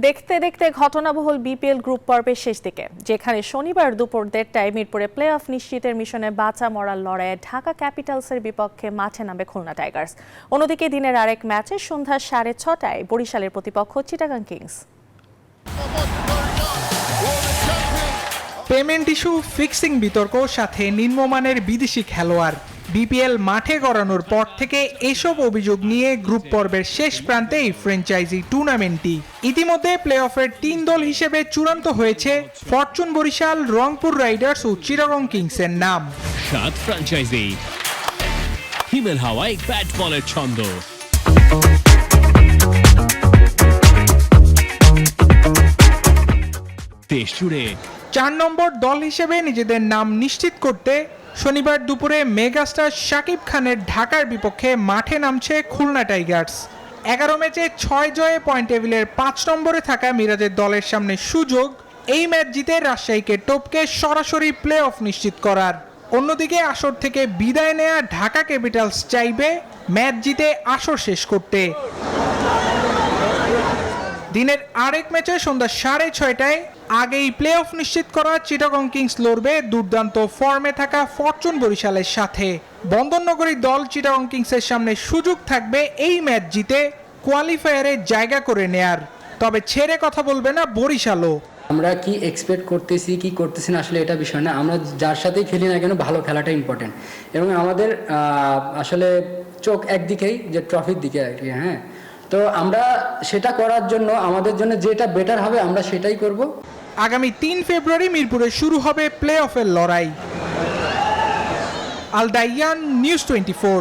দেখতে দেখতে ঘটনাবহুল BPL group পর্বের শেষ দিকে, যেখানে শনিবার দুপুর 1:30টায় মিরপুরে প্লে অফ নিশ্চিতের মিশনে বাঁচা মরার লড়াইয়ে ঢাকা ক্যাপিটালসের বিপক্ষে মাঠে নামবে খুলনা টাইগার্স। অন্যদিকে দিনের আরেক ম্যাচে সন্ধ্যা 6:30টায় বরিশালের প্রতিপক্ষ Chittagong Kings. Payment issue, fixing বিতর্ক, সাথে নিম্নমানের বিদেশি খেলোয়াড়, বিপিএল মাঠে গড়ানোর পর থেকে এসব অভিযোগ নিয়ে গ্রুপ পর্বের শেষ প্রান্তে এই ফ্র্যাঞ্চাইজি টুর্নামেন্টটি। ইতিমধ্যে প্লে অফের 3 দল হিসেবে চূড়ান্ত হয়েছে ফরচুন বরিশাল, রংপুর রাইডার্স ও চিটাগং কিংসের নাম। 7 ফ্র্যাঞ্চাইজি, হিমেল হাওয়ায় ব্যাট বলের ছন্দ। দেশ জুড়ে 4 নম্বর দল হিসেবে নিজেদের নাম নিশ্চিত করতে শনিবার দুপুরে মেগাস্টার শাকিব খানের ঢাকার বিপক্ষে মাঠে নামছে খুলনা টাইগার্স। 11 ম্যাচে 6 জয়ে পয়েন্ট টেবিলের 5 নম্বরে থাকা মিরাজের দলের সামনে সুযোগ এই ম্যাচ জিতে রাজশাহীকে টপকে সরাসরি প্লে অফ নিশ্চিত করার। অন্যদিকে আসর থেকে বিদায় নেয়া ঢাকা ক্যাপিটালস চাইবে ম্যাচ জিতে আসর শেষ করতে। দিনের আরেক ম্যাচে সন্ধ্যা 6:30টায় আগেই প্লে অফ নিশ্চিত করা চিটাগং কিংস লড়বে দুর্দান্ত ফর্মে থাকা ফরচুন বরিশালের সাথে। বন্দরনগরীর দল চিটাগং কিংসের সামনে সুযোগ থাকবে এই ম্যাচ জিতে কোয়ালিফায়ারে জায়গা করে নেয়ার। তবে ছেড়ে কথা বলবে না বরিশালও। আমরা কি এক্সপেক্ট করতেছি কি করতেছি না আসলে এটা বিষয় না, আমরা যার সাথেই খেলি না কেন ভালো খেলাটা ইম্পর্টেন্ট। এবং আমাদের আসলে চোখ একদিকেই, যে ট্রফির দিকে আর কি। হ্যাঁ, তো আমরা সেটা করার জন্য আমাদের জন্য যেটা বেটার হবে আমরা সেটাই করব। আগামী 3 ফেব্রুয়ারি মিরপুরে শুরু হবে প্লে অফের লড়াই। আল দাইয়ান, নিউজ 24।